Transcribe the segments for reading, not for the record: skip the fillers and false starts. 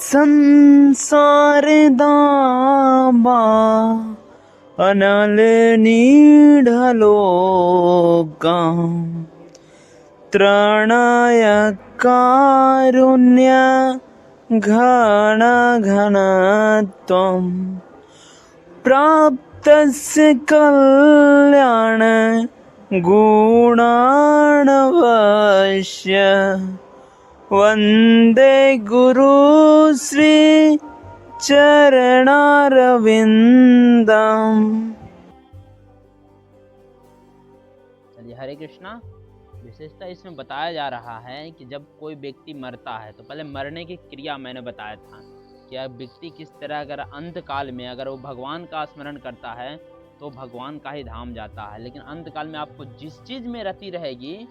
संसार दाबा अनल नीढलो का त्रणाय कारुण्य घन घन त्वं प्राप्तस्य कल्याण गुणाणवश्य वंदे गुरु श्री चरणारविंदम। चलिए, हरे कृष्णा। विशेषता इसमें बताया जा रहा है कि जब कोई व्यक्ति मरता है तो पहले मरने की क्रिया मैंने बताया था कि अब व्यक्ति किस तरह अगर अंत काल में अगर वो भगवान का स्मरण करता है तो भगवान का ही धाम जाता है, लेकिन अंत काल में आपको जिस चीज़ में रति रहेगी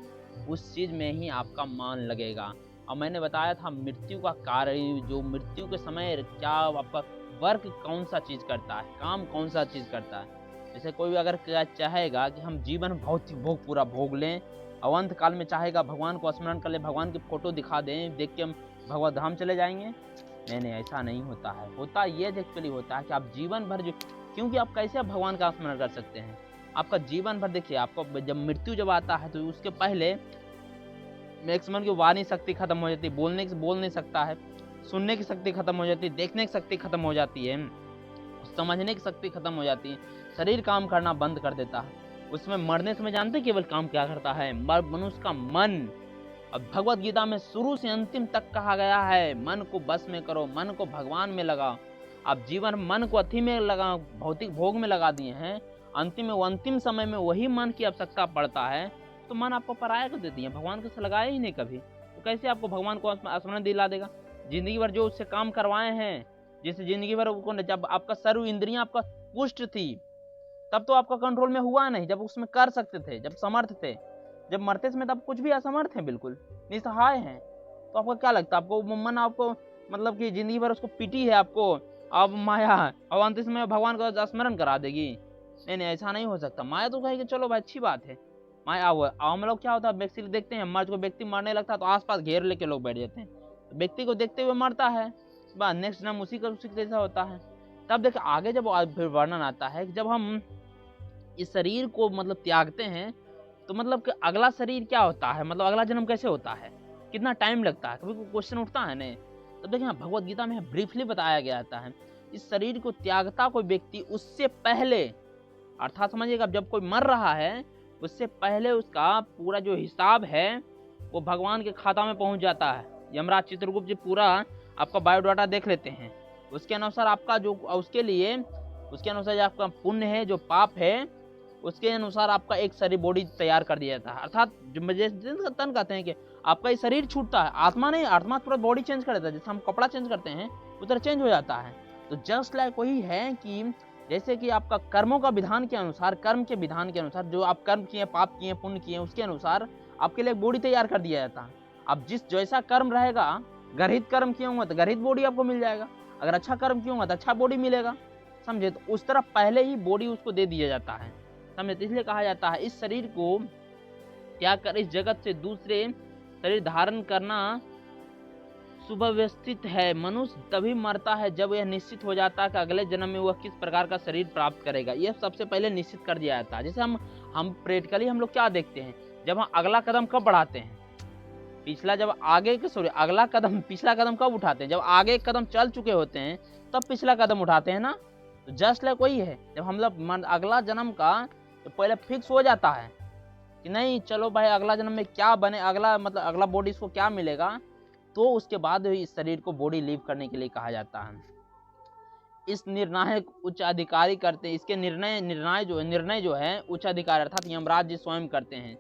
उस चीज़ में ही आपका मन लगेगा। और मैंने बताया था मृत्यु का कार्य, जो मृत्यु के समय क्या आपका वर्क कौन सा चीज़ करता है, काम कौन सा चीज़ करता है। जैसे कोई अगर चाहेगा कि हम जीवन भौतिक भोग पूरा भोग लें और अंत काल में चाहेगा भगवान को स्मरण कर ले, भगवान की फोटो दिखा दें, देख के हम भगवत धाम चले जाएंगे। नहीं, ऐसा नहीं होता है। होता ये एक्चुअली होता है कि आप जीवन भर जो, क्योंकि आप कैसे आप भगवान का स्मरण कर सकते हैं, आपका जीवन भर देखिए, आपको जब मृत्यु जब आता है तो उसके पहले मैक्सिमम की वाणी शक्ति खत्म हो जाती है, बोल नहीं सकता है, सुनने की शक्ति खत्म हो जाती है, देखने की शक्ति खत्म हो जाती है, समझने की शक्ति खत्म हो जाती है, शरीर काम करना बंद कर देता है। उसमें मरने समय जानते केवल काम क्या करता है, मनुष्य का मन। अब भगवत गीता में शुरू से अंतिम तक कहा गया है मन को बस में करो, मन को भगवान में लगाओ। आप जीवन मन को अथी में लगा, भौतिक भोग में लगा दिए हैं, अंतिम समय में वही मन की आवश्यकता पड़ता है तो मन आपको पराया कर देती है, भगवान को से लगाया ही नहीं कभी, तो कैसे आपको भगवान को स्मरण दिला देगा। जिंदगी भर जो उससे काम करवाए हैं, जैसे जिंदगी भर जब आपका सर्व इंद्रियां आपका पुष्ट थी तब तो आपका कंट्रोल में हुआ नहीं, जब उसमें कर सकते थे, जब समर्थ थे। जब मरते समय तब कुछ भी असमर्थ हैं, बिल्कुल निसहाय हैं, तो आपको क्या लगता है, आपको मन आपको मतलब कि जिंदगी भर उसको पीटी है आपको, अब माया और अंत समय भगवान का स्मरण करा देगी। नहीं, ऐसा नहीं हो सकता। माया तो कहेगी चलो भाई अच्छी बात है, माया हुआ। हम लोग क्या होता है, व्यक्ति देखते हैं मर्ज को, व्यक्ति मरने लगता है तो आसपास घेर लेके लोग बैठ जाते हैं, तो व्यक्ति को देखते हुए मरता है, बस नेक्स्ट जन्म उसी का जैसा होता है। तब देखिए आगे जब फिर वर्णन आता है कि जब हम इस शरीर को मतलब त्यागते हैं तो मतलब कि अगला शरीर क्या होता है, मतलब अगला जन्म कैसे होता है, कितना टाइम लगता है, कभी कोई क्वेश्चन उठता है नहीं। तो देखिए भगवत गीता में ब्रीफली बताया गया जाता है, इस शरीर को त्यागता कोई व्यक्ति उससे पहले, अर्थात समझिएगा जब कोई मर रहा है उससे पहले उसका पूरा जो हिसाब है वो भगवान के खाता में पहुंच जाता है। यमराज चित्रगुप्त जी पूरा आपका बायोडाटा देख लेते हैं, उसके अनुसार आपका जो उसके अनुसार जो आपका पुण्य है, जो पाप है, उसके अनुसार आपका एक शरीर बॉडी तैयार कर दिया जाता है। अर्थात जो तन कहते हैं कि आपका ये शरीर छूटता है, आत्मा नहीं, आत्मा पूरा बॉडी चेंज कर देता है, जैसे हम कपड़ा चेंज करते हैं उधर चेंज हो जाता है। तो जस्ट लाइक वही है कि जैसे कि आपका कर्मों का विधान के अनुसार, कर्म के विधान के अनुसार, जो आप कर्म किए, पाप किए, पुण्य किए, उसके अनुसार आपके लिए बॉडी तैयार कर दिया जाता है। अब जैसा कर्म रहेगा, गर्हित कर्म किए होंगे तो गर्हित बॉडी आपको मिल जाएगा, अगर अच्छा कर्म किए होंगे तो अच्छा बॉडी मिलेगा, समझे। तो उस तरफ पहले ही बॉडी उसको दे दिया जाता है, समझे। तो इसलिए कहा जाता है इस शरीर को त्याग कर इस जगत से दूसरे शरीर धारण करना सुव्यवस्थित है। मनुष्य तभी मरता है जब यह निश्चित हो जाता है कि अगले जन्म में वह किस प्रकार का शरीर प्राप्त करेगा, यह सबसे पहले निश्चित कर दिया जाता है। जैसे हम प्रैक्टिकली हम लोग क्या देखते हैं, जब हम अगला कदम कब बढ़ाते हैं, पिछला कदम कब उठाते हैं, जब आगे कदम चल चुके होते हैं तब पिछला कदम उठाते हैं ना। तो जस्ट लाइक वही है, जब हम लोग अगला जन्म का तो पहले फिक्स हो जाता है कि नहीं चलो भाई अगला जन्म में क्या बने, अगला बॉडी इसको क्या मिलेगा, तो उसके बाद इस शरीर को बॉडी लीव करने के लिए कहा जाता है। इस निर्णय उच्च अधिकारी करते हैं, इसके निर्णय जो है उच्च अधिकारी अर्थात यमराज जी स्वयं करते हैं।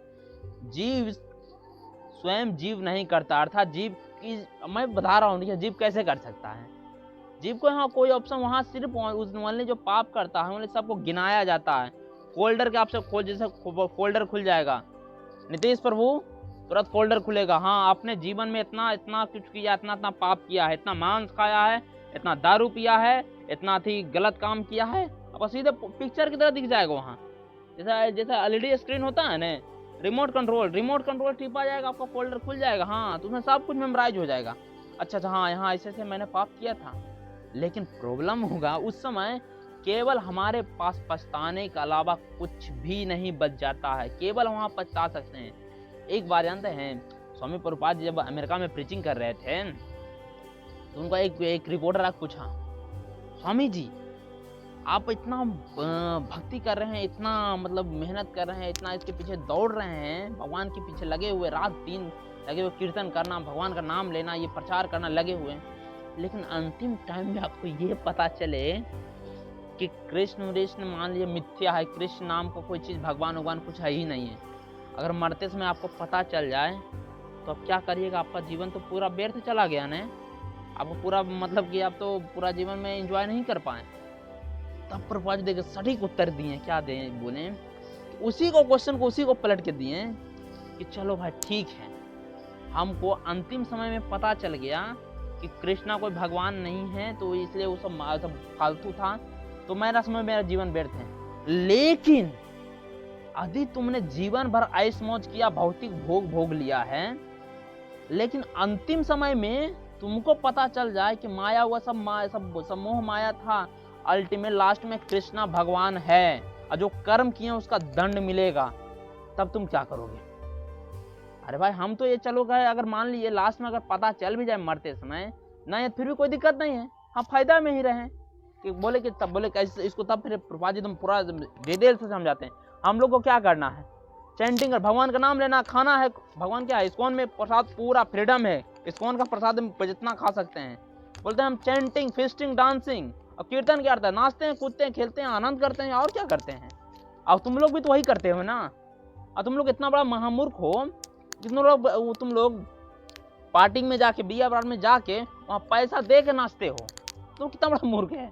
जीव स्वयं जीव नहीं करता, अर्थात जीव की मैं बता रहा हूँ जीव कैसे कर सकता है। जीव को यहाँ कोई ऑप्शन, वहाँ सिर्फ उस वाले जो पाप करता है सबको गिनाया जाता है। फोल्डर के आपसे जैसे फोल्डर खुल जाएगा, नीतीश प्रभु तुरंत फोल्डर खुलेगा, हाँ आपने जीवन में इतना इतना कुछ किया, इतना इतना पाप किया है, इतना मांस खाया है, इतना दारू पिया है, इतना थी गलत काम किया है, अब सीधे पिक्चर की तरह दिख जाएगा वहाँ। जैसा एलईडी स्क्रीन होता है ना, रिमोट कंट्रोल टिपा जाएगा, आपका फोल्डर खुल जाएगा, हाँ तो उसमें सब कुछ मेमोराइज हो जाएगा। अच्छा हाँ यहाँ ऐसे ऐसे मैंने पाप किया था। लेकिन प्रॉब्लम होगा उस समय केवल हमारे पास पछताने के अलावा कुछ भी नहीं बच जाता है, केवल वहाँ पछता सकते हैं। एक बार जानते हैं स्वामी प्रभुपाद जी जब अमेरिका में प्रीचिंग कर रहे थे तो उनका एक रिपोर्टर आके पूछा, स्वामी जी आप इतना भक्ति कर रहे हैं, इतना मतलब मेहनत कर रहे हैं, इतना इसके पीछे दौड़ रहे हैं, भगवान के पीछे लगे हुए, रात दिन लगे हुए, कीर्तन करना, भगवान का नाम लेना, ये प्रचार करना लगे हुए हैं, लेकिन अंतिम टाइम में आपको ये पता चले कि कृष्ण मान लीजिए मिथ्या है, कृष्ण नाम का कोई चीज़ भगवान कुछ है ही नहीं है। अगर मरते समय आपको पता चल जाए तो आप क्या करिएगा? आपका जीवन तो पूरा व्यर्थ चला गया ना, आपको पूरा मतलब कि आप तो पूरा जीवन में एंजॉय नहीं कर पाए। तब प्रभुपाद जी देखिए सटीक उत्तर दिए, क्या दें बोले, उसी को क्वेश्चन को उसी को पलट के दिए कि चलो भाई ठीक है, हमको अंतिम समय में पता चल गया कि कृष्णा कोई भगवान नहीं है, तो इसलिए वो सब फालतू था, तो मेरा समय मेरा जीवन व्यर्थ है। लेकिन यदि तुमने जीवन भर ऐश मौज किया, भौतिक भोग लिया है, लेकिन अंतिम समय में तुमको पता चल जाए कि माया हुआ सब मोह माया था, अल्टीमेट लास्ट में कृष्णा भगवान है और जो कर्म किए उसका दंड मिलेगा, तब तुम क्या करोगे? अरे भाई हम तो ये चलो गए, अगर मान लीजिए लास्ट में अगर पता चल भी जाए मरते समय ना, फिर भी कोई दिक्कत नहीं है, हम फायदा में ही रहे। कि बोले कि तब बोले कैसे इसको, तब फिर प्रभुपाद जी तुम पूरा डिटेल से समझाते हैं। हम लोग को क्या करना है? चैंटिंग, भगवान का नाम लेना, खाना है, भगवान क्या है, इस्कॉन में प्रसाद पूरा फ्रीडम है, इस्कॉन का प्रसाद जितना खा सकते हैं। बोलते हैं हम चैंटिंग, फिस्टिंग, डांसिंग, और कीर्तन क्या करता है, नाचते हैं, कूदते हैं, खेलते हैं, आनंद करते हैं, और क्या करते हैं? और तुम लोग भी तो वही करते हो ना। और तुम लोग इतना बड़ा महामूर्ख हो, तुम लोग पार्टी में जाके, बिया बारात में जाके वहाँ पैसा दे के नाचते हो, तुम कितना बड़ा मूर्ख है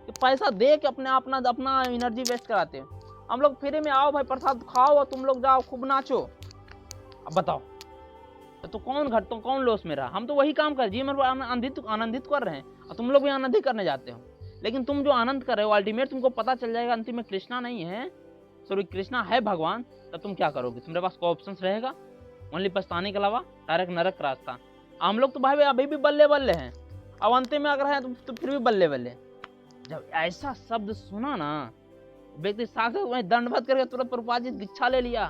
कि पैसा दे के अपना एनर्जी वेस्ट कराते हो। हम लोग फ्री में आओ भाई, प्रसाद खाओ और तुम लोग जाओ खूब नाचो। अब बताओ तो कौन लॉस में रहा? हम तो वही काम कर जीवन आनंदित कर रहे हैं और तुम लोग भी आनंदित करने जाते हो। लेकिन तुम जो आनंद कर रहे हो, अल्टीमेट तुमको पता चल जाएगा अंतिम में कृष्णा नहीं है, सॉरी कृष्णा है भगवान, तब तुम क्या करोगे? तुम्हारे पास कोई ऑप्शन रहेगा? ओनली पछताने के अलावा डायरेक्ट नरक रास्ता। हम लोग तो भाई अभी भी बल्ले बल्ले हैं, अब अंतिम में अगर है तो फिर भी बल्ले बल्ले। जब ऐसा शब्द सुना ना, व्यक्ति साक्षात दंडवत करके तुरंत प्रभुपाद जी दीक्षा ले लिया,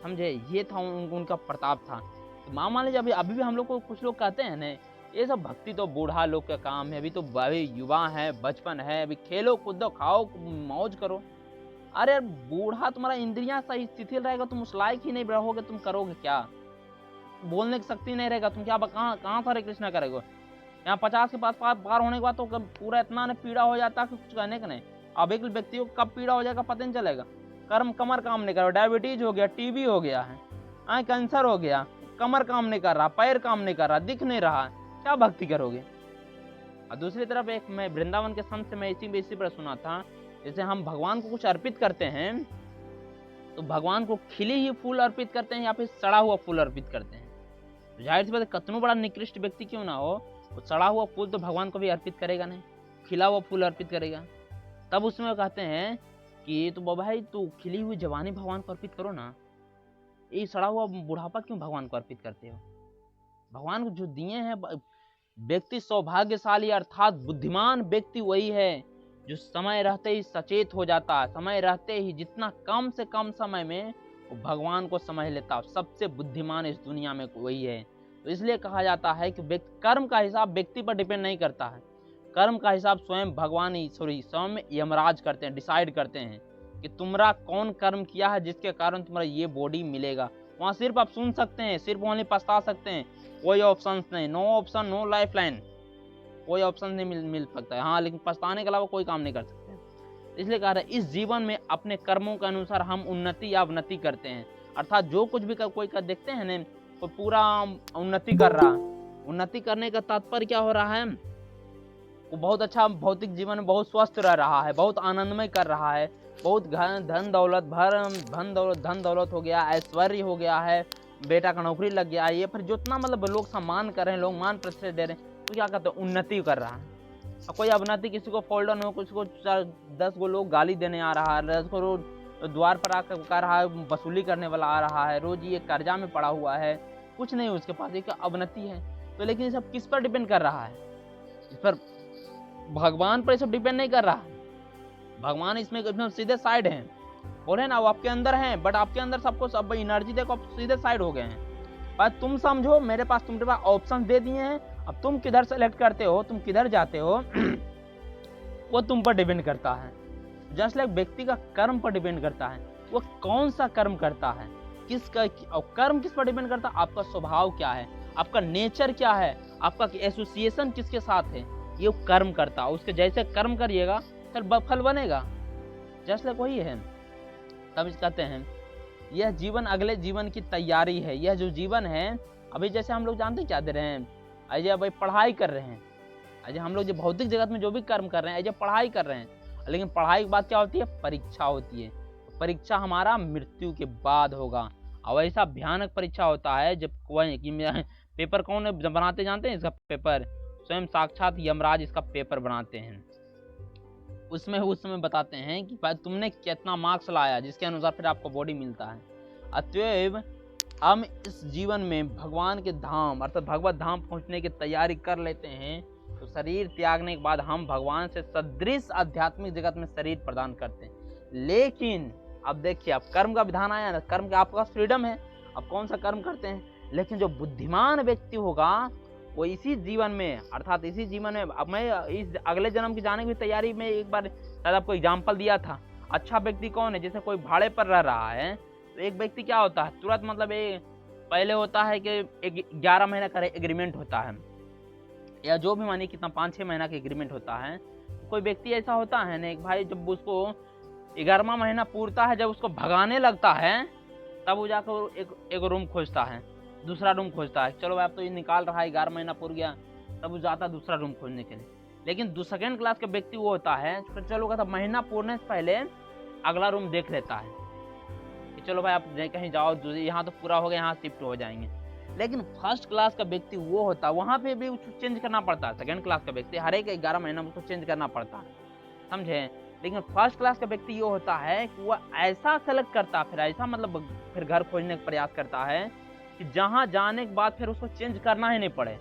समझे? ये था उनका प्रताप था। तो मान लीजिए अभी भी हम लोग को कुछ लोग कहते हैं ना, ये सब भक्ति तो बूढ़ा लोग का काम है, अभी युवा है, बचपन है, अभी खेलो कूदो, खाओ मौज करो। अरे बूढ़ा तुम्हारा इंद्रियां सही शिथिल रहेगा, तुम उस लायक ही नहीं रहोगे, तुम करोगे क्या? बोलने की शक्ति नहीं रहेगा, तुम क्या कहाँ हरे कृष्णा करेगा? यहाँ 50 के पास पार होने के बाद तो पूरा इतना पीड़ा हो जाता है कि कुछ कहने का नहीं। अब एक व्यक्ति को कब पीड़ा हो जाएगा पता नहीं चलेगा। कमर काम नहीं कर रहा, डायबिटीज हो गया, टीबी हो गया है, कैंसर हो गया, कमर काम नहीं कर रहा, पैर काम नहीं कर रहा, दिख नहीं रहा, क्या भक्ति करोगे? और दूसरी तरफ एक मैं वृंदावन के संत से मैं इसी पर सुना था, जैसे हम भगवान को कुछ अर्पित करते हैं तो भगवान को खिले ही फूल अर्पित करते हैं या फिर सड़ा हुआ फूल अर्पित करते हैं। तो जाहिर सी बात है, कितना बड़ा निकृष्ट व्यक्ति क्यों ना हो, वो सड़ा हुआ फूल तो भगवान को भी अर्पित करेगा नहीं, खिला हुआ फूल अर्पित करेगा। तब उसमें कहते हैं कि तो भाई तू खिली हुई जवानी भगवान को अर्पित करो ना, ये सड़ा हुआ बुढ़ापा क्यों भगवान को अर्पित करते हो? भगवान को जो दिए हैं, व्यक्ति सौभाग्यशाली अर्थात बुद्धिमान व्यक्ति वही है जो समय रहते ही सचेत हो जाता है, समय रहते ही जितना कम से कम समय में वो भगवान को समझ लेता, सबसे बुद्धिमान इस दुनिया में वही है। तो इसलिए कहा जाता है कि कर्म का हिसाब व्यक्ति पर डिपेंड नहीं करता है, कर्म का हिसाब स्वयं भगवान ही स्वयं यमराज करते हैं, डिसाइड करते हैं कि तुम्हारा कौन कर्म किया है जिसके कारण तुम्हारा ये बॉडी मिलेगा। वहाँ सिर्फ आप सुन सकते हैं, सिर्फ ओनली पछता सकते हैं, कोई ऑप्शन नहीं, no option no life line, कोई ऑप्शन नहीं मिल सकता है। हाँ, लेकिन पछताने के अलावा कोई काम नहीं कर सकते। इसलिए कह रहे हैं इस जीवन में अपने कर्मों के अनुसार हम उन्नति या अवनति करते हैं, अर्थात जो कुछ भी कोई कर देखते हैं ना, तो पूरा उन्नति कर रहा है। उन्नति करने का तात्पर्य क्या हो रहा है? वो बहुत अच्छा भौतिक जीवन में बहुत स्वस्थ रह रहा है, बहुत आनंदमय कर रहा है, बहुत धन दौलत हो गया, ऐश्वर्य हो गया है, बेटा का नौकरी लग गया, ये फिर जितना मतलब लोग सम्मान कर रहे हैं, लोग मान प्रतिष्ठा दे रहे हैं, तो क्या कहते हैं? उन्नति कर रहा है। और कोई अवनति, किसी को फोल्डन हो, किसी को 10 गो लोग गाली देने आ रहा है, 10 को रोज द्वार पर आकर कह रहा है, वसूली करने वाला आ रहा है, रोज ये कर्जा में पड़ा हुआ है, कुछ नहीं उसके पास, एक अवनति है। तो लेकिन ये सब किस पर डिपेंड कर रहा है? इस पर भगवान पर ये सब डिपेंड नहीं कर रहा है। भगवान इसमें सीधे साइड हैं, बोले ना वो आपके अंदर हैं, बट आपके अंदर सबको सब एनर्जी देखो आप सीधे साइड हो गए हैं। पर तुम समझो, मेरे पास तुम्हारे पास ऑप्शन दे दिए हैं, अब तुम किधर सेलेक्ट करते हो, तुम किधर जाते हो वो तुम पर डिपेंड करता है। जस्ट लाइक व्यक्ति का कर्म पर डिपेंड करता है, वो कौन सा कर्म करता है, किसका कर्म किस पर डिपेंड करता है? आपका स्वभाव क्या है, आपका नेचर क्या है, आपका एसोसिएशन किसके साथ है, ये कर्म करता है। उसके जैसे कर्म करिएगा फल बनेगा। जस्ट लाइक वही है। तब कहते हैं यह जीवन अगले जीवन की तैयारी है। यह जो जीवन है, अभी जैसे हम लोग जानते क्या दे रहे हैं, अजय अभी पढ़ाई कर रहे हैं, अजय हम लोग जो भौतिक जगत में जो भी कर्म कर रहे हैं, अजय पढ़ाई कर रहे हैं, लेकिन पढ़ाई के बाद क्या होती है? परीक्षा होती है। परीक्षा हमारा मृत्यु के बाद होगा, और ऐसा भयानक परीक्षा होता है जब कोई पेपर कौन बनाते जानते हैं? इसका पेपर स्वयं साक्षात यमराज इसका पेपर बनाते हैं। उसमें उस समय बताते हैं कि भाई तुमने कितना मार्क्स लाया, जिसके अनुसार फिर आपको बॉडी मिलता है। अतएव हम इस जीवन में भगवान के धाम अर्थात भगवत धाम पहुंचने की तैयारी कर लेते हैं, तो शरीर त्यागने के बाद हम भगवान से सदृश आध्यात्मिक जगत में शरीर प्रदान करते हैं। लेकिन अब देखिए, अब कर्म का विधान आया ना, कर्म का आपके पास फ्रीडम है, अब कौन सा कर्म करते हैं। लेकिन जो बुद्धिमान व्यक्ति होगा वो इसी जीवन में अर्थात इसी जीवन में, अब मैं इस अगले जन्म की जाने की तैयारी में एक बार शायद आपको एग्जाम्पल दिया था। अच्छा व्यक्ति कौन है? जैसे कोई भाड़े पर रह रहा है, तो एक व्यक्ति क्या होता है, तुरंत मतलब पहले होता है कि 11 महीना का एग्रीमेंट होता है, या जो भी मानिए कितना 5-6 महीना का एग्रीमेंट होता है। कोई व्यक्ति ऐसा होता है ना, एक भाई जब उसको 11वां महीना पूरता है, जब उसको भगाने लगता है, तब वो जाकर एक रूम खोजता है, दूसरा रूम खोजता है। चलो भाई अब तो ये निकाल रहा है, 11 महीना पूर गया, तब वो जाता है दूसरा रूम खोजने के लिए। लेकिन सेकंड क्लास का व्यक्ति वो होता है, चलो कहता महीना पूरने से पहले अगला रूम देख लेता है कि चलो भाई आप कहीं जाओ, यहाँ तो पूरा हो गया, यहाँ शिफ्ट हो जाएंगे। लेकिन फर्स्ट क्लास का व्यक्ति वो होता है, वहाँ पे भी उसको चेंज करना पड़ता है। सेकंड क्लास का व्यक्ति हर एक 11 महीना में उसको चेंज करना पड़ता है, समझे। लेकिन फर्स्ट क्लास का व्यक्ति ये होता है कि वह ऐसा सेलेक्ट करता है, फिर ऐसा मतलब फिर घर खोजने का प्रयास करता है कि जहाँ जाने के बाद फिर उसको चेंज करना ही नहीं पड़े,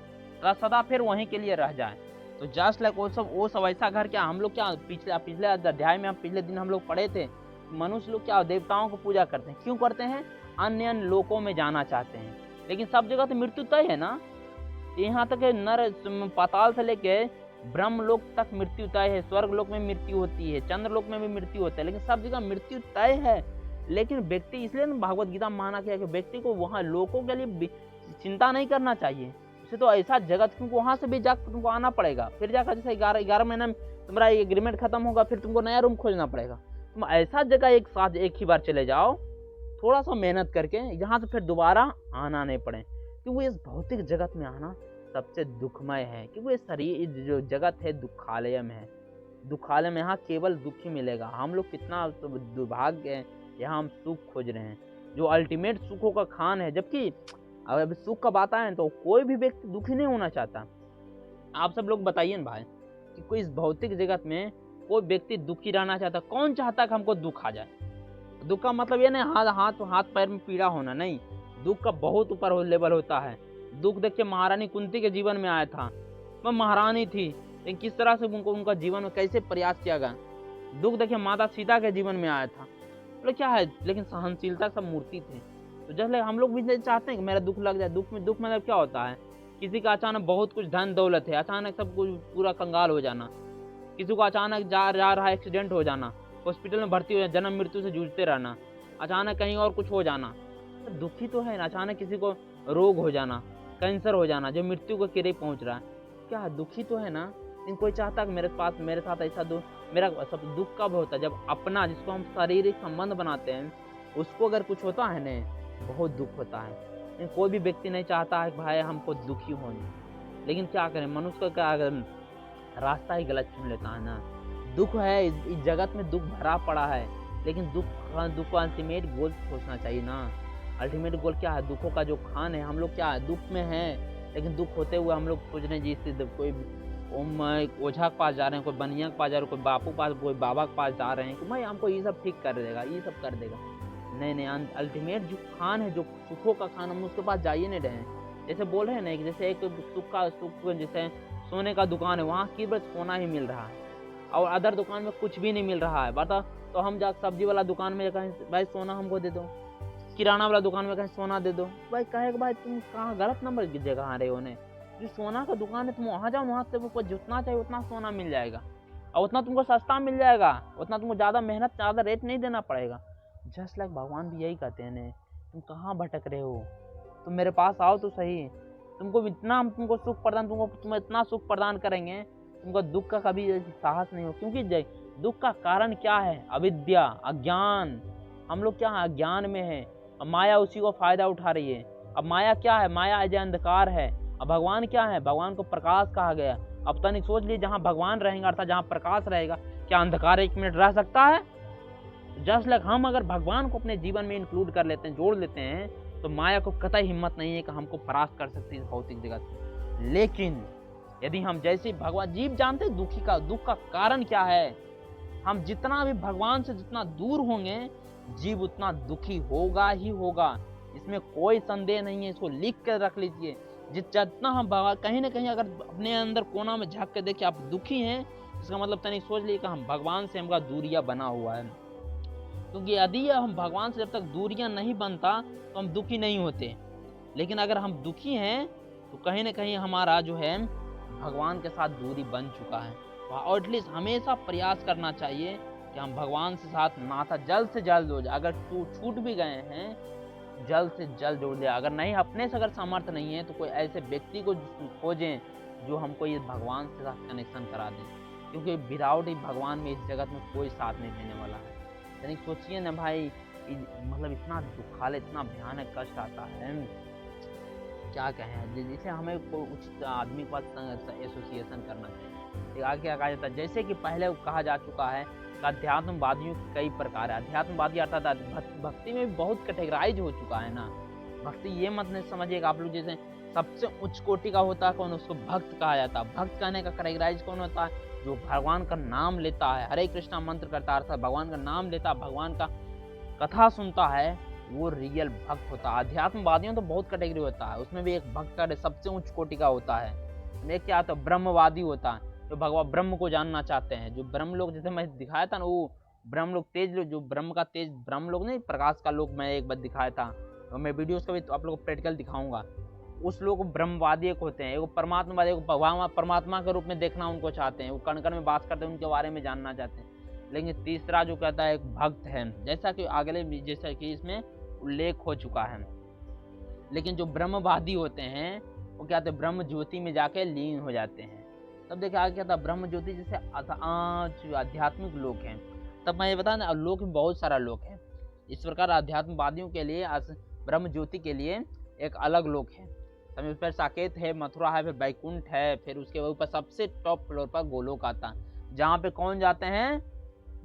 सदा फिर वहीं के लिए रह जाए। तो जस्ट लाइक वो सब ऐसा घर, क्या हम लोग क्या पिछले अध्याय में हम पिछले दिन हम लोग पढ़े थे, मनुष्य लोग क्या देवताओं को पूजा करते हैं। क्यों करते हैं? अन्य लोकों में जाना चाहते हैं। लेकिन सब जगह तो मृत्यु तय है ना, यहाँ तक नर पाताल से लेके ब्रह्म लोक तक मृत्यु तय है, स्वर्ग लोक में मृत्यु होती है, चंद्र लोक में भी मृत्यु होता है, लेकिन सब जगह मृत्यु तय है। लेकिन व्यक्ति, इसलिए भगवत गीता में माना गया कि व्यक्ति को वहाँ लोकों के लिए चिंता नहीं करना चाहिए। उसे तो ऐसा जगत, क्योंकि वहां से भी जाकर तुमको आना पड़ेगा, फिर जाकर जैसे 11 महीने में तुम्हारा एग्रीमेंट खत्म होगा, फिर तुमको नया रूम खोजना पड़ेगा। तुम ऐसा जगह एक साथ एक ही बार चले जाओ, थोड़ा सा मेहनत करके, यहाँ से फिर दोबारा आना नहीं पड़े। क्योंकि इस भौतिक जगत में आना सबसे दुखमय है, क्योंकि ये शरीर जो जगत है दुखालय में है। दुखालय में यहाँ केवल दुख ही मिलेगा। हम लोग कितना दुर्भाग्य है, यहाँ हम सुख खोज रहे हैं जो अल्टीमेट सुखों का खान है। जबकि अगर सुख का बात आए तो कोई भी व्यक्ति दुखी नहीं होना चाहता। आप सब लोग बताइए ना भाई कि कोई इस भौतिक जगत में कोई व्यक्ति दुखी रहना चाहता? कौन चाहता कि हमको दुख आ जाए? दुख का मतलब ये नहीं हाथ पैर में पीड़ा होना, नहीं। दुख का बहुत ऊपर लेवल होता है। दुख देखिए महारानी कुंती के जीवन में आया था। वह महारानी थी, लेकिन किस तरह से उनका जीवन में कैसे प्रयास किया गया। दुख देखिए माता सीता के जीवन में आया था। तो क्या है, लेकिन सहनशीलता सब मूर्ति थे। तो जैसे हम लोग भी चाहते हैं कि मेरा दुख लग जाए। दुख मतलब क्या होता है? किसी का अचानक बहुत कुछ धन दौलत है, अचानक सब कुछ पूरा कंगाल हो जाना। किसी को अचानक जा रहा एक्सीडेंट हो जाना, हॉस्पिटल में भर्ती हो जाना, जन्म मृत्यु से जूझते रहना, अचानक कहीं और कुछ हो जाना, तो दुखी तो है ना। अचानक किसी को रोग हो जाना, कैंसर हो जाना, जो मृत्यु के किरे पहुंच रहा है, क्या दुखी तो है ना। लेकिन कोई चाहता कि मेरे साथ ऐसा मेरा सब दुख कब होता है? जब अपना, जिसको हम शारीरिक संबंध बनाते हैं, उसको अगर कुछ होता है ना, बहुत दुख होता है। लेकिन कोई भी व्यक्ति नहीं चाहता है कि भाई हमको दुखी होने। लेकिन क्या करें, मनुष्य का क्या रास्ता ही गलत चुन लेता है ना। दुख है, इस जगत में दुख भरा पड़ा है, लेकिन दुख का अल्टीमेट गोल सोचना चाहिए ना। अल्टीमेट गोल क्या है? दुखों का जो खान है, हम लोग क्या है, दुख में हैं, लेकिन दुख होते हुए हम लोग सोच रहे हैं जी कोई ओझा के पास जा रहे हैं, कोई बनिया के पास जा रहे हैं, कोई बापू पास, कोई बाबा के पास जा रहे हैं कि भाई हमको ये सब ठीक कर देगा, ये सब कर देगा। नहीं, अल्टीमेट जो खान है, जो सुखों का खान, हम उसके पास जाइए नहीं रहे हैं। जैसे बोल रहे हैं ना कि जैसे एक सुख जैसे सोने का दुकान है, वहाँ केवल सोना ही मिल रहा है और अदर दुकान में कुछ भी नहीं मिल रहा है। बता, तो हम जा सब्जी वाला दुकान में कहें भाई सोना हमको दे दो, किराना वाला दुकान में कहें सोना दे दो, भाई कहेगा भाई तुम कहाँ गलत नंबर की जगह आ रहे हो ने। जो सोना का दुकान है तुम वहाँ जाओ, वहाँ से वो जितना चाहिए उतना सोना मिल जाएगा और उतना तुमको सस्ता मिल जाएगा, उतना तुमको ज़्यादा मेहनत ज़्यादा रेट नहीं देना पड़ेगा। जस्ट लाइक भगवान भी यही कहते हैं ने, तुम कहाँ भटक रहे हो, तुम मेरे पास आओ तो सही। तुमको इतना हम तुमको सुख प्रदान तुम्हें इतना सुख प्रदान करेंगे, तुमको दुख का कभी साहस नहीं हो। क्योंकि दुख का कारण क्या है? अविद्या, अज्ञान। हम लोग क्या है? अज्ञान में है। अब माया उसी को फायदा उठा रही है। अब माया क्या है? माया अजय अंधकार है। अब भगवान क्या है? भगवान को प्रकाश कहा गया। अब तनिक सोच लीजिए, जहाँ भगवान रहेंगे अर्थात जहाँ प्रकाश रहेगा, क्या अंधकार 1 मिनट रह सकता है? जस्ट लाइक हम अगर भगवान को अपने जीवन में इंक्लूड कर लेते हैं, जोड़ लेते हैं, तो माया को कतई हिम्मत नहीं है कि हमको परास्त कर सकती है भौतिक जगत। लेकिन यदि हम जैसे भगवान, जीव जानते हैं दुख का कारण क्या है। हम जितना भी भगवान से जितना दूर होंगे, जीव उतना दुखी होगा ही होगा, इसमें कोई संदेह नहीं है। इसको लिख कर रख लीजिए। जितना हम कहीं ना कहीं अगर अपने अंदर कोना में झांक के देखें आप दुखी हैं, इसका मतलब तनिक सोच लीजिए कि हम भगवान से हमका दूरियां बना हुआ है। क्योंकि यदि हम भगवान से जब तक दूरियां नहीं बनता तो हम दुखी नहीं होते। लेकिन अगर हम दुखी हैं तो कहीं ना कहीं हमारा जो है भगवान के साथ दूरी बन चुका है। और एटलीस्ट हमेशा प्रयास करना चाहिए कि हम भगवान से साथ नाता जल्द से जल्द हो जाए। अगर छूट भी गए हैं, जल्द से जल्द जोड़ दे। अगर नहीं, अपने से अगर सामर्थ्य नहीं है तो कोई ऐसे व्यक्ति को खोजें जो हमको ये भगवान से साथ कनेक्शन करा दें। क्योंकि विदाउट ही भगवान में इस जगत में कोई साथ नहीं देने वाला है। यानी सोचिए ना भाई, मतलब इतना दुखालय, इतना भयानक कष्ट आता है, क्या कहें। जिसे हमें कोई उचित आदमी के पास एसोसिएशन करना चाहिए। आगे क्या कहा जाता है, जैसे कि पहले कहा जा चुका है कि अध्यात्मवादियों के कई प्रकार है। अध्यात्मवादी अर्थात भक्ति में भी बहुत कैटेगराइज हो चुका है ना। भक्ति ये मत नहीं समझिएगा आप लोग, जैसे सबसे उच्च कोटि का होता है कौन, उसको भक्त कहा जाता है। भक्त कहने का कैटेगराइज कौन होता है? जो भगवान का नाम लेता है, हरे कृष्णा मंत्र करता है, अर्थात भगवान का नाम लेता है, भगवान का कथा सुनता है, वो रियल भक्त होता है। अध्यात्मवादियों तो बहुत कैटेगरी होता है, उसमें भी एक भक्त का सबसे उच्च कोटि का होता है। एक क्या होता है? ब्रह्मवादी होता है, जो भगवान ब्रह्म को जानना चाहते हैं। जो ब्रह्म लोग, जैसे मैं दिखाया था ना, वो ब्रह्म लोग तेज, जो ब्रह्म का तेज, ब्रह्म लोग नहीं, प्रकाश का लोग मैं एक बार दिखाया था, और मैं वीडियोस का भी आप लोग को प्रैक्टिकल दिखाऊंगा। उस लोग ब्रह्मवादी एक होते हैं, एक परमात्मावादी, एक भगवान परमात्मा के रूप में देखना उनको चाहते हैं, वो कण कण में बात करते हैं, उनके बारे में जानना चाहते हैं। लेकिन तीसरा जो कहता है एक भक्त है, जैसा कि अगले जैसा कि इसमें उल्लेख हो चुका है। लेकिन जो ब्रह्मवादी होते हैं वो क्या कहते हैं? ब्रह्म ज्योति में जाके लीन हो जाते हैं। तब देखिए आगे क्या था, ब्रह्म ज्योति जैसे आध्यात्मिक लोग हैं। तब मैं ये बता दें, लोग में बहुत सारा लोग हैं। इस प्रकार आध्यात्मवादियों के लिए ब्रह्म ज्योति के लिए एक अलग लोक है। समझ, फिर साकेत है, मथुरा है, फिर बैकुंठ है, फिर उसके ऊपर सबसे टॉप फ्लोर पर गोलोक आता है, जहाँ पे कौन जाते हैं?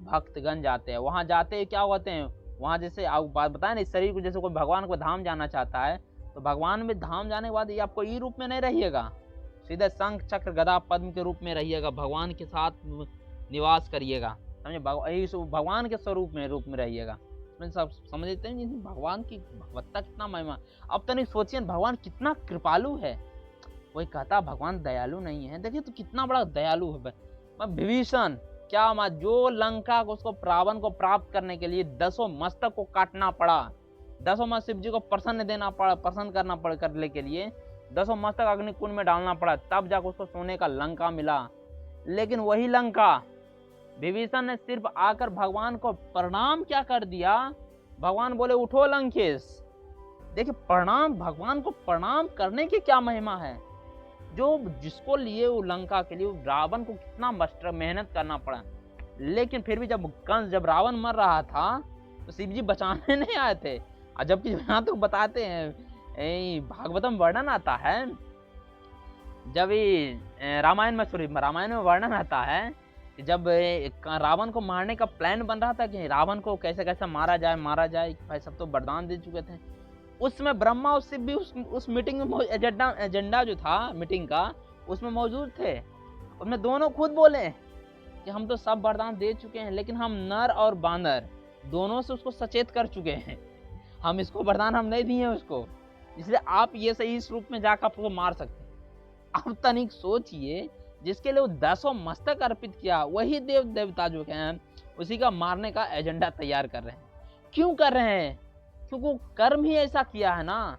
भक्तगण जाते हैं। वहाँ जाते हैं क्या होते हैं? वहाँ जैसे आप बात बताए ना, इस शरीर को, जैसे कोई भगवान को धाम जाना चाहता है तो भगवान में धाम जाने के बाद ये आपको ई रूप में नहीं रहिएगा, सीधे शंख चक्र गदा पद्म के रूप में रहिएगा, भगवान के साथ निवास करिएगा। समझे, भगवान के स्वरूप में रूप में रहिएगा। सब समझ लेते हैं भगवान की भगवत्ता कितना महिमा। अब तनिक सोचिए भगवान कितना कृपालु है। कोई कहता भगवान दयालु नहीं है, देखिए तो कितना बड़ा दयालु है। विभीषण क्या जो लंका को, उसको रावण को प्राप्त करने के लिए 10 मस्तक को काटना पड़ा, 10 मस्तक शिव जी को प्रसन्न करना पड़ा, करने के लिए 10 मस्तक अग्निकुंड में डालना पड़ा, तब जाकर उसको सोने का लंका मिला। लेकिन वही लंका विभीषण ने सिर्फ आकर भगवान को प्रणाम क्या कर दिया, भगवान बोले उठो लंकेश। देखिए प्रणाम, भगवान को प्रणाम करने की क्या महिमा है। जो जिसको लिए वो लंका के लिए रावण को कितना मेहनत करना पड़ा। लेकिन फिर भी जब रावण मर रहा था तो शिव जी बचाने नहीं आए थे। और जबकि यहाँ तो बताते हैं, भागवतम वर्णन आता है, जब रामायण में वर्णन आता है कि जब रावण को मारने का प्लान बन रहा था कि रावण को कैसे कैसे मारा जाए, भाई सब तो वरदान दे चुके थे। उसमें ब्रह्मा और शिव भी उस मीटिंग में एजेंडा जो था मीटिंग का उसमें मौजूद थे। उसमें दोनों खुद बोले कि हम तो सब वरदान दे चुके हैं, लेकिन हम नर और बानर दोनों से उसको सचेत कर चुके हैं, हम इसको वरदान हम नहीं दिए उसको। इसलिए आप ये सही इस रूप में जाकर आपको मार सकते हैं। अब तनिक सोचिए, जिसके लिए वो 10 मस्तक अर्पित किया, वही देव देवता जो हैं उसी का मारने का एजेंडा तैयार कर रहे हैं। क्यों कर रहे हैं? क्योंकि वो कर्म ही ऐसा किया है ना।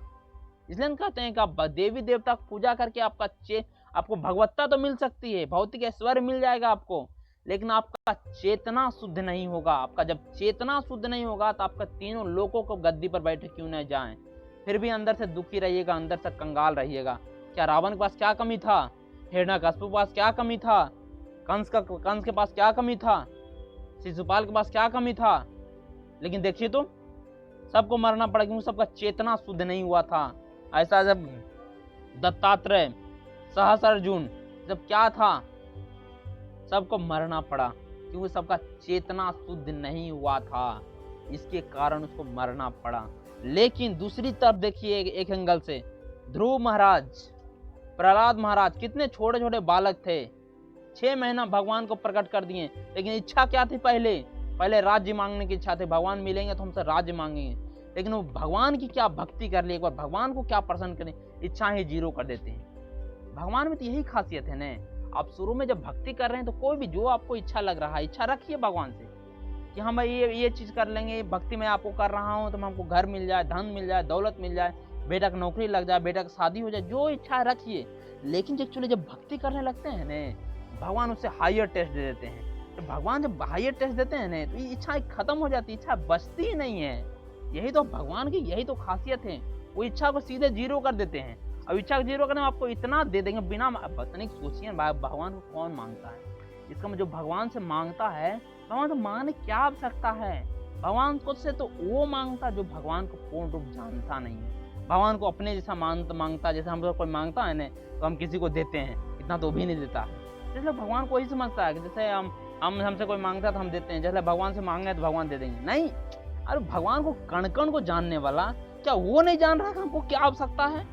इसलिए हम कहते हैं कि आप देवी देवता की पूजा करके आपको भगवत्ता तो मिल सकती है, भौतिक ऐश्वर्य मिल जाएगा आपको, लेकिन आपका चेतना शुद्ध नहीं होगा। आपका जब चेतना शुद्ध नहीं होगा तो आपका तीनों लोगों को गद्दी पर बैठे क्यों न जाएं, फिर भी अंदर से दुखी रहिएगा, अंदर से कंगाल रहिएगा। क्या रावण के पास क्या कमी था? हिरण्यकश्यप के पास क्या कमी था? कंस के पास क्या कमी था? शिशुपाल के पास क्या कमी था? लेकिन देखिए तो सबको मरना पड़ा क्योंकि सबका चेतना शुद्ध नहीं हुआ था। ऐसा जब दत्तात्रेय, सहस्त्र अर्जुन, जब क्या था, सबको मरना पड़ा क्योंकि सबका चेतना शुद्ध नहीं हुआ था, इसके कारण उसको मरना पड़ा। लेकिन दूसरी तरफ देखिए, एक एंगल से ध्रुव महाराज, प्रहलाद महाराज कितने छोटे छोटे बालक थे, 6 महीना भगवान को प्रकट कर दिए, लेकिन इच्छा क्या थी? पहले राज्य मांगने की इच्छा थी, भगवान मिलेंगे तो हमसे राज्य मांगेंगे। लेकिन वो भगवान की क्या भक्ति कर ली, एक बार भगवान को क्या प्रसन्न करें, इच्छा ही 0 कर देते हैं। भगवान में तो यही खासियत है ना। आप शुरू में जब भक्ति कर रहे हैं तो कोई भी जो आपको इच्छा लग रहा है, इच्छा रखिए भगवान से कि हम भाई ये चीज कर लेंगे, भक्ति में आपको कर रहा हूँ तो हमको घर मिल जाए, धन मिल जाए, दौलत मिल जाए, बेटा की नौकरी लग जाए, बेटा की शादी हो जाए, जो इच्छा रखिए। लेकिन एक्चुअली जब भक्ति करने लगते हैं ना, भगवान उससे हायर टेस्ट दे देते हैं। तो भगवान जब हायर टेस्ट देते हैं ना, तो ये इच्छा खत्म हो जाती है, इच्छा बचती ही नहीं है। यही तो भगवान की यही तो खासियत है, वो इच्छा को सीधे 0 कर देते हैं। अब इच्छा को 0 करने में आपको इतना दे देंगे बिना पता सोचिए भगवान को कौन मांगता है। इसका जो भगवान से मांगता है, भगवान से मांगने क्या आवश्यकता है? भगवान को से तो वो मांगता जो भगवान को पूर्ण रूप जानता नहीं है। भगवान को अपने जैसा मांगता, जैसे हम कोई मांगता है ना तो हम किसी को देते हैं, इतना तो भी नहीं देता है। इसलिए भगवान को ही समझता है कि जैसे हमसे कोई मांगता है तो हम देते हैं, जैसे भगवान से मांगे तो भगवान दे देंगे। नहीं, अरे भगवान को कण कण को जानने वाला, क्या वो नहीं जान रहा कि हमको क्या आवश्यकता है?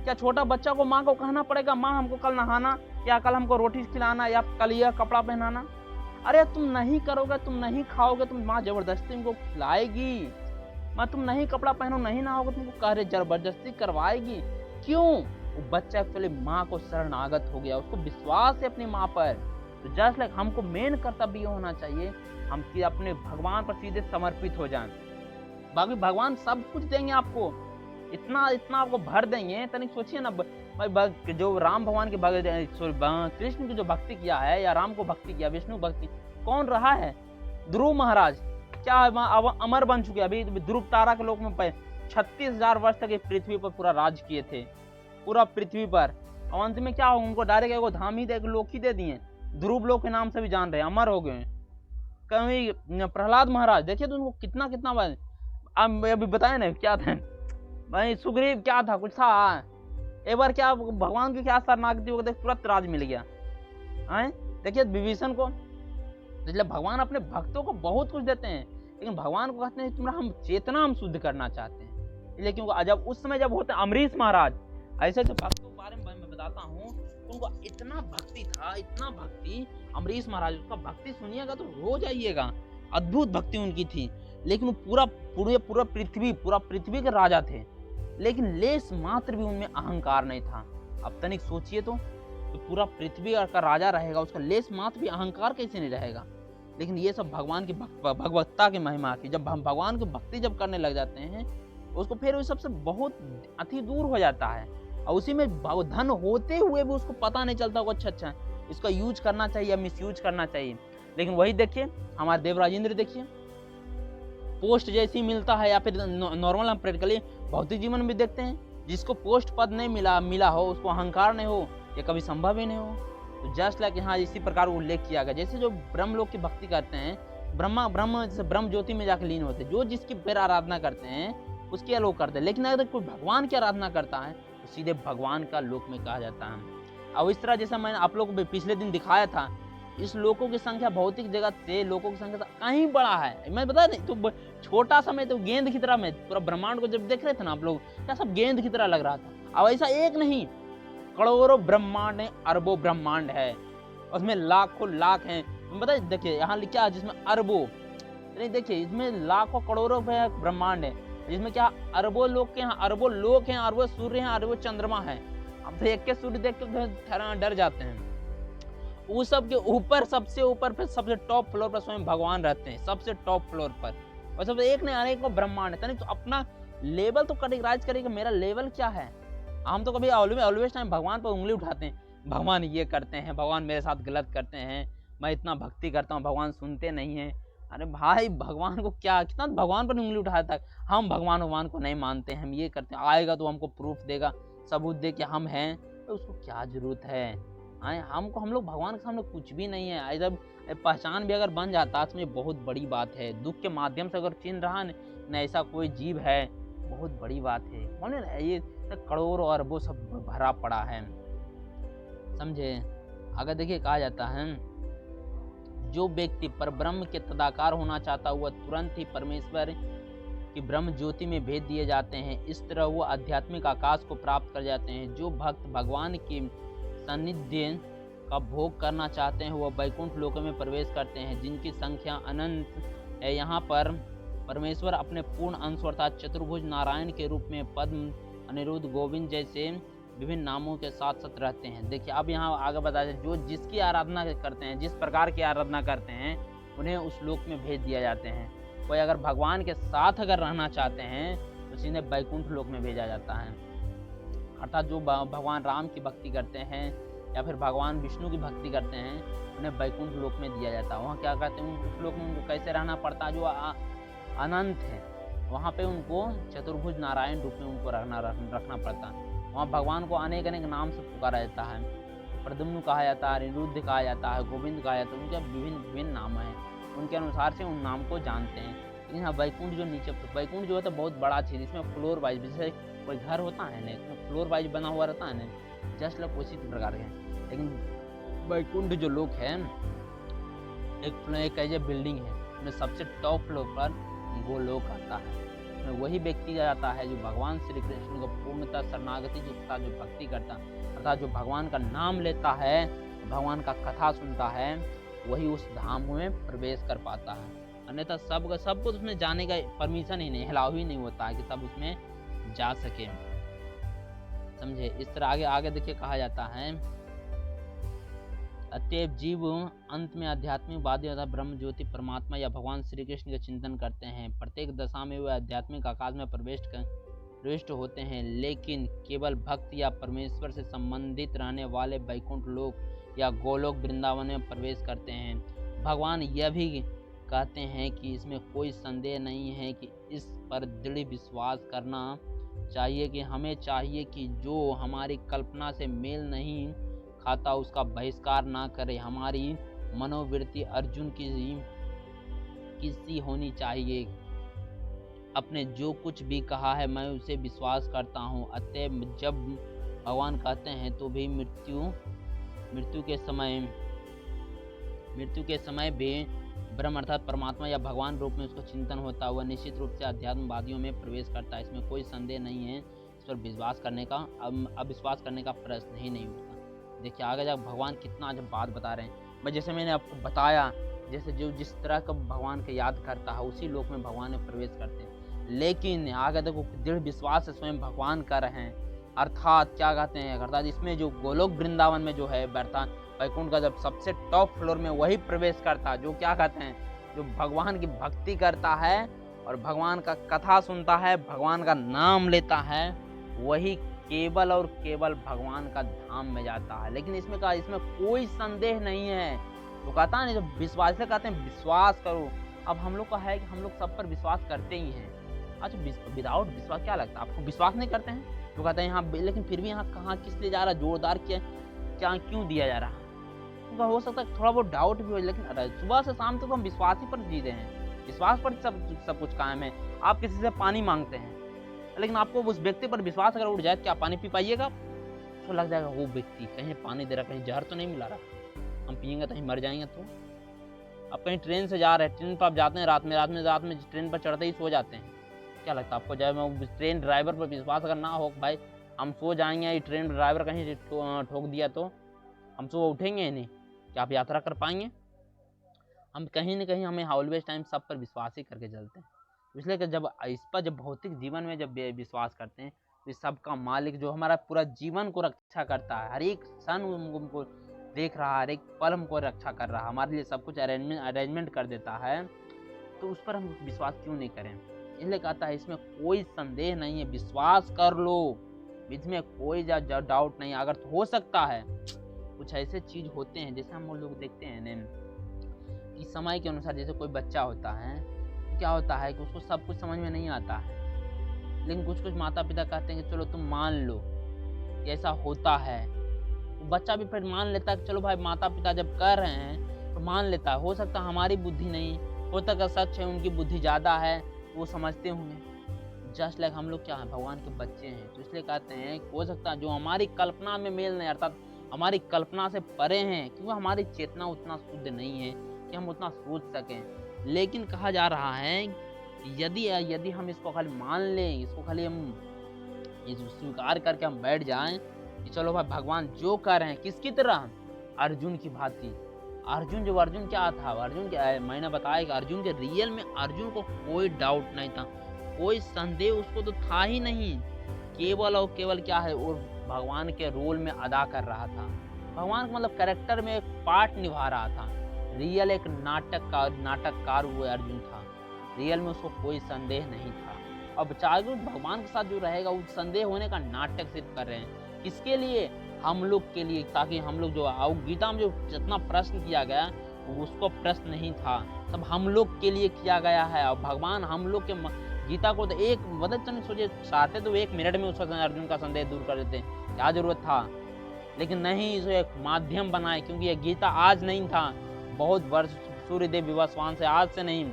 क्या छोटा बच्चा को माँ को कहना पड़ेगा, माँ हमको कल नहाना, या कल हमको रोटी खिलाना, या कल यह कपड़ा पहनाना? अरे तुम नहीं करोगे, तुम नहीं खाओगे, तुम माँ जबरदस्ती तुमको खिलाएगी। माँ तुम नहीं कपड़ा पहनो, नहीं नहाओगे, तुमको कह जबरदस्ती करवाएगी। क्यों? वो बच्चा एक्चुअली माँ को शरणागत हो गया, उसको विश्वास है अपनी माँ पर। तो जस्ट लाइक हमको मेन कर्तव्य होना चाहिए, हम कि अपने भगवान पर सीधे समर्पित हो जाएं। बाकी भगवान सब कुछ देंगे आपको, इतना आपको भर देंगे। तनिक सोचिए ना भाई, जो राम भगवान के कृष्ण की जो भक्ति किया है, या राम को भक्ति किया, विष्णु भक्ति कौन रहा है? ध्रुव महाराज क्या अमर बन चुके। अभी ध्रुव तारा के लोक में 36,000 वर्ष तक पृथ्वी पर पूरा राज किए थे, पूरा पृथ्वी पर। और अंत में क्या हो, उनको डायरेक्ट एगो धाम ही लोक ही दे दिए, ध्रुव लोक के नाम से भी जान रहे, अमर हो गए। कभी प्रहलाद महाराज देखिए तो उनको कितना बार अभी बताए ना क्या था भाई, सुग्रीव क्या था, कुछ था एक बार, क्या भगवान की क्या शरणागति हो गई, तुरंत राज मिल गया। देखिए विभीषण को, इसलिए भगवान अपने भक्तों को बहुत कुछ देते हैं, लेकिन भगवान को कहते हैं तुम्हारा हम चेतना हम शुद्ध करना चाहते हैं। इसलिए क्योंकि जब उस समय जब होते अमरीश महाराज, ऐसे जो भक्तों के बारे में मैं बताता हूँ, उनको इतना भक्ति था, इतना भक्ति अमरीश महाराज, उसका भक्ति सुनिएगा तो रो जाइएगा, अद्भुत भक्ति उनकी थी। लेकिन वो पूरा पृथ्वी के राजा थे, लेकिन लेस मात्र भी उनमें अहंकार नहीं था। अब तनिक सोचिए तो पूरा पृथ्वी का राजा रहेगा, उसका लेस मात्र भी अहंकार कैसे नहीं रहेगा? लेकिन ये सब भगवान की भगवत्ता की महिमा की, जब हम भगवान की भक्ति जब करने लग जाते हैं, उसको फिर उस सबसे बहुत अति दूर हो जाता है। और उसी में धन होते हुए भी उसको पता नहीं चलता वो अच्छा इसका यूज करना चाहिए या मिस यूज करना चाहिए। लेकिन वही देखिए हमारे देवराजेंद्र, देखिए पोस्ट जैसी मिलता है, या फिर नॉर्मल हम प्रैक्टिकली भौतिक जीवन में देखते हैं, जिसको पोस्ट पद नहीं मिला हो, उसको अहंकार नहीं हो, ये कभी संभव ही नहीं हो। तो जस्ट लाइक यहाँ इसी प्रकार उल्लेख किया गया, जैसे जो ब्रह्म लोग की भक्ति करते हैं, ब्रह्म ज्योति में जाकर लीन होते हैं, जो जिसकी फिर आराधना करते हैं उसकी लोग करते हैं। लेकिन अगर कोई भगवान की आराधना करता है तो सीधे भगवान का लोक में कहा जाता है। और इस तरह जैसा मैंने आप लोगों को पिछले दिन दिखाया था, इस लोकों की संख्या भौतिक जगत से लोकों की संख्या कहीं बड़ा है। मैं बता दें तो छोटा सा में तो गेंद की तरह में पूरा ब्रह्मांड को जब देख रहे थे ना आप लोग, क्या सब गेंद की तरह लग रहा था। अब ऐसा एक नहीं, करोड़ों ब्रह्मांड है, अरबों ब्रह्मांड है, उसमें लाखों लाख हैं। बता देखिए यहाँ लिखा है जिसमें अरबों, देखिए इसमें लाखों करोड़ों ब्रह्मांड है, जिसमें क्या अरबों लोग के यहाँ अरबों लोग हैं, अरबों सूर्य हैं, अरबों चंद्रमा है। हम तो एक के सूर्य देख के डर जाते हैं। वो सब के ऊपर सबसे ऊपर पे सबसे टॉप फ्लोर पर स्वयं भगवान रहते हैं, सबसे टॉप फ्लोर पर। और सब एक ने अनेकों ब्रह्मांड है, तो अपना लेवल तो कैटेगराइज करेगा, मेरा लेवल क्या है। हम तो कभी ऑलवेज टाइम भगवान पर उंगली उठाते हैं, भगवान ये करते हैं, भगवान मेरे साथ गलत करते हैं, मैं इतना भक्ति करता हूँ, भगवान सुनते नहीं हैं। अरे भाई भगवान को क्या, कितना भगवान पर उंगली उठाता है। हम भगवान को नहीं मानते हैं, हम ये करते हैं, आएगा तो हमको प्रूफ देगा, सबूत दे कि हम हैं, तो उसको क्या जरूरत है। हमको, हम लोग भगवान के सामने कुछ भी नहीं है। जब पहचान भी अगर बन जाता तो ये बहुत बड़ी बात है। दुख के माध्यम से अगर चिन्ह रहा न ऐसा कोई जीव है, बहुत बड़ी बात है। बोले ना ये करोड़ों अरबों सब भरा पड़ा है, समझे। अगर देखिए कहा जाता है, जो व्यक्ति पर ब्रह्म के तदाकार होना चाहता हुआ तुरंत ही परमेश्वर की ब्रह्म ज्योति में भेज दिए जाते हैं। इस तरह वो आध्यात्मिक आकाश को प्राप्त कर जाते हैं। जो भक्त भगवान की सानिध्य का भोग करना चाहते हैं वह वैकुंठ लोक में प्रवेश करते हैं, जिनकी संख्या अनंत है। यहाँ पर परमेश्वर अपने पूर्ण अंश अर्थात चतुर्भुज नारायण के रूप में पद्म, अनिरुद्ध, गोविंद जैसे विभिन्न नामों के साथ साथ रहते हैं। देखिए अब यहाँ आगे बताया, जो जिसकी आराधना करते हैं, जिस प्रकार की आराधना करते हैं, उन्हें उस लोक में भेज दिया जाते हैं। कोई अगर भगवान के साथ अगर रहना चाहते हैं तो सीधे वैकुंठ लोक में भेजा जाता है। अर्थात जो भगवान राम की भक्ति करते हैं या फिर भगवान विष्णु की भक्ति करते हैं, उन्हें वैकुंठ लोक में दिया जाता है। वहाँ क्या कहते हैं, उस लोक में उनको कैसे रहना पड़ता है, जो अनंत है, वहाँ पे उनको चतुर्भुज नारायण रूप में उनको रखना पड़ता है। वहाँ भगवान को अनेक अनेक नाम से पुकारा जाता है। प्रद्युम्न कहा जाता है, अनिरुद्ध कहा जाता है, गोविंद कहा जाता है, उनके विभिन्न नाम हैं, उनके अनुसार से उन नाम को जानते हैं। लेकिन हाँ वैकुंठ जो नीचे, वैकुंठ जो होता है बहुत बड़ा चीज़, इसमें फ्लोर वाइज, जैसे कोई घर होता है ना, इसमें फ्लोर वाइज बना हुआ रहता है ना, जस्ट लोग उसी प्रकार के। लेकिन वैकुंठ जो लोक है, एक ऐसे बिल्डिंग है, उसमें सबसे टॉप फ्लोर पर वो लोक आता है। उसमें वही व्यक्ति जाता है जो भगवान श्री कृष्ण को पूर्णतः शरणागति युक्ता जो भक्ति करता, अर्थात जो भगवान का नाम लेता है, भगवान का कथा सुनता है, वही उस धाम में प्रवेश कर पाता है। अन्यथा सबको उसमें जाने का परमिशन ही नहीं, अलाउ ही नहीं होता है कि सब उसमें जा सके, समझे। इस तरह आगे देखिए कहा जाता है, अतएव जीव अंत में आध्यात्मिकवादी अर्थात ब्रह्म ज्योति परमात्मा या भगवान श्री कृष्ण का चिंतन करते हैं। प्रत्येक दशा में वे आध्यात्मिक आकाश में प्रविष्ट होते हैं, लेकिन केवल भक्त या परमेश्वर से संबंधित रहने वाले वैकुंठ लोक या गोलोक वृंदावन में प्रवेश करते हैं। भगवान यह भी कहते हैं कि इसमें कोई संदेह नहीं है कि इस पर दृढ़ विश्वास करना चाहिए कि हमें चाहिए कि जो हमारी कल्पना से मेल नहीं खाता उसका बहिष्कार ना करे। हमारी मनोवृत्ति अर्जुन की होनी चाहिए, अपने जो कुछ भी कहा है मैं उसे विश्वास करता हूँ। अतः जब भगवान कहते हैं तो भी मृत्यु के समय भी ब्रह्म अर्थात परमात्मा या भगवान रूप में उसका चिंतन होता हुआ निश्चित रूप से अध्यात्मवादियों में प्रवेश करता है। इसमें कोई संदेह नहीं है, इस पर विश्वास करने का अविश्वास करने का प्रश्न ही नहीं उठता। देखिए आगे जब भगवान कितना जब बात बता रहे हैं, मैं जैसे मैंने आपको बताया, जैसे जो जिस तरह का भगवान के याद करता है उसी लोक में भगवान में प्रवेश करते हैं। लेकिन आगे देखो दृढ़ विश्वास से स्वयं भगवान कर रहे हैं, अर्थात क्या कहते हैं, अर्थात इसमें जो गोलोक वृंदावन में जो है वैकुंठ का जब सबसे टॉप फ्लोर में वही प्रवेश करता है, जो क्या कहते हैं, जो भगवान की भक्ति करता है और भगवान का कथा सुनता है, भगवान का नाम लेता है, वही केवल और केवल भगवान का धाम में जाता है। लेकिन इसमें कोई संदेह नहीं है। तो कहता है जब विश्वास से कहते हैं विश्वास करो। अब हम लोग का है कि हम लोग सब पर विश्वास करते ही हैं। अच्छा विदाउट विश्वास क्या लगता है आपको, विश्वास नहीं करते हैं? तो कहते हैं यहाँ, लेकिन फिर भी यहाँ कहाँ किस लिए जा रहा है, जोरदार क्या क्यों दिया जा रहा है? तो हो सकता है थोड़ा बहुत डाउट भी हो, लेकिन सुबह से शाम तक हम विश्वास ही पर जी रहे हैं, विश्वास पर सब कुछ कायम है। आप किसी से पानी मांगते हैं, लेकिन आपको उस व्यक्ति पर विश्वास अगर उठ जाए क्या पानी पी पाइएगा? तो लग जाएगा वो व्यक्ति कहीं पानी दे रहा, कहीं जहर तो नहीं मिला रहा, हम पियेंगे तो मर जाएंगे। तो आप कहीं ट्रेन से जा रहे हैं, ट्रेन पर आप जाते हैं, रात में ट्रेन पर चढ़ते ही सो जाते हैं, क्या लगता है आपको? जब ट्रेन ड्राइवर पर विश्वास अगर ना हो भाई हम सो जाएंगे, ट्रेन ड्राइवर कहीं ठोक दिया तो हम सुबह उठेंगे ही नहीं, क्या आप यात्रा कर पाएंगे? हम कहीं ना कहीं हमें ऑलवेज टाइम सब पर विश्वास ही करके चलते हैं। इसलिए कि जब इस पर जब भौतिक जीवन में जब विश्वास करते हैं तो इस सबका मालिक जो हमारा पूरा जीवन को रक्षा करता है, हर एक क्षण हमको देख रहा है, हर एक पल हमको रक्षा कर रहा है, हमारे लिए सब कुछ अरेंजमेंट कर देता है, तो उस पर हम विश्वास क्यों नहीं करें। इसलिए कहता है इसमें कोई संदेह नहीं है, विश्वास कर लो, इसमें कोई डाउट नहीं। अगर हो सकता है कुछ ऐसे चीज होते हैं जैसे हम लोग देखते हैं न कि समय के अनुसार, जैसे कोई बच्चा होता है, क्या होता है कि उसको सब कुछ समझ में नहीं आता है, लेकिन कुछ कुछ माता पिता कहते हैं कि चलो तुम मान लो कि ऐसा होता है, तो बच्चा भी फिर मान लेता है कि चलो भाई माता पिता जब कर रहे हैं तो मान लेता है। हो सकता है हमारी बुद्धि नहीं, हो सकता सच है उनकी बुद्धि ज़्यादा है, वो समझते होंगे। जस्ट लाइक हम लोग क्या है, भगवान के बच्चे हैं, तो इसलिए कहते हैं हो सकता है जो हमारी कल्पना में मेल नहीं, अर्थात हमारी कल्पना से परे हैं, क्योंकि हमारी चेतना उतना शुद्ध नहीं है कि हम उतना सोच सकें। लेकिन कहा जा रहा है कि यदि हम इसको खाली मान लें, इसको खाली हम स्वीकार करके हम बैठ जाएं कि चलो भाई भगवान जो कर रहे हैं, किसकी तरह, अर्जुन की भांति। अर्जुन क्या था, मैंने बताया कि अर्जुन के रियल में अर्जुन को कोई डाउट नहीं था, कोई संदेह उसको तो था ही नहीं, केवल और केवल क्या है वो भगवान के रोल में अदा कर रहा था, भगवान का मतलब कैरेक्टर में एक पार्ट निभा रहा था। रियल एक नाटककार वो अर्जुन था, रियल में उसको कोई संदेह नहीं था। अब चाहे भगवान के साथ जो रहेगा वो संदेह होने का नाटक सिर्फ कर रहे हैं, किसके लिए, हम लोग के लिए, ताकि हम लोग जो गीता में जो जितना प्रश्न किया गया उसको प्रश्न नहीं था, सब हम लोग के लिए किया गया है। और भगवान हम लोग के गीता को तो एक मदद नहीं सोचे चाहते तो 1 मिनट में उसका अर्जुन का संदेह दूर कर देते, क्या जरूरत था, लेकिन नहीं, इसे एक माध्यम बनाए, क्योंकि यह गीता आज नहीं था, बहुत वर्ष सूर्यदेव विवस्वान से, आज से नहीं,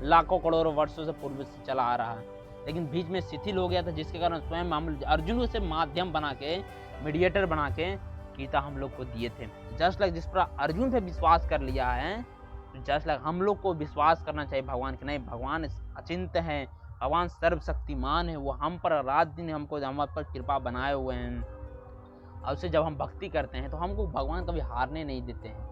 लाखों करोड़ों वर्षों से पूर्व से चला आ रहा है, लेकिन बीच में शिथिल हो गया था, जिसके कारण स्वयं हम अर्जुन से माध्यम बना के, मीडिएटर बना के गीता हम लोग को दिए थे। जस्ट लाइक जिस पर अर्जुन पे विश्वास कर लिया है, जस्ट लाइक हम लोग को विश्वास करना चाहिए भगवान के, नहीं भगवान अचिंत्य हैं, भगवान सर्वशक्तिमान है, वो हम पर रात दिन हम पर कृपा बनाए हुए हैं, और उससे जब हम भक्ति करते हैं तो हमको भगवान कभी हारने नहीं देते हैं।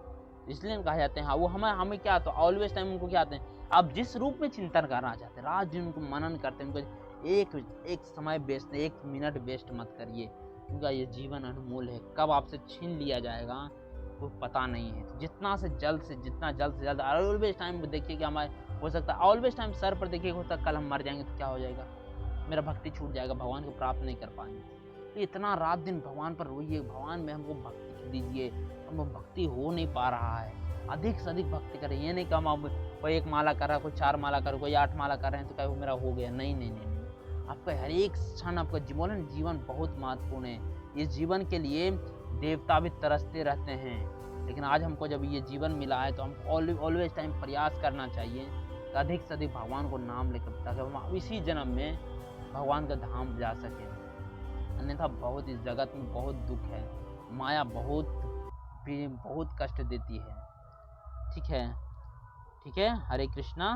इसलिए कहा जाते हैं वो हमें क्या, तो ऑलवेज टाइम उनको क्या आते हैं, आप जिस रूप में चिंतन करना चाहते हैं, रात दिन उनको मनन करते हैं, उनको एक समय वेस्ट, 1 मिनट वेस्ट मत करिए, क्योंकि ये जीवन अनमोल है, कब आपसे छीन लिया जाएगा तो पता नहीं है। जितना जल्द से जल्द ऑलवेज टाइम देखिए कि हमारे हो सकता है, ऑलवेज टाइम सर पर देखिए हो सकता है कल हम मर जाएंगे तो क्या हो जाएगा, मेरा भक्ति छूट जाएगा, भगवान को प्राप्त नहीं कर पाएंगे। तो इतना रात दिन भगवान पर रोइए, भगवान में हमको भक्ति दीजिए, हमको भक्ति हो नहीं पा रहा है, अधिक से अधिक भक्ति करें। ये नहीं कि हम कोई 1 माला कर रहा है, कोई 4 माला कर, कोई 8 माला कर रहे हैं तो क्या वो मेरा हो गया, नहीं, आपका हर एक क्षण, आपका जीवन बहुत महत्वपूर्ण है। इस जीवन के लिए देवता भी तरसते रहते हैं, लेकिन आज हमको जब ये जीवन मिला है तो हमको ऑलवेज टाइम प्रयास करना चाहिए कि अधिक से अधिक भगवान को नाम लेकर, ताकि हम इसी जन्म में भगवान का धाम जा सकें। अन्यथा बहुत इस जगत में बहुत दुख है, माया बहुत कष्ट देती है। ठीक है, हरे कृष्णा।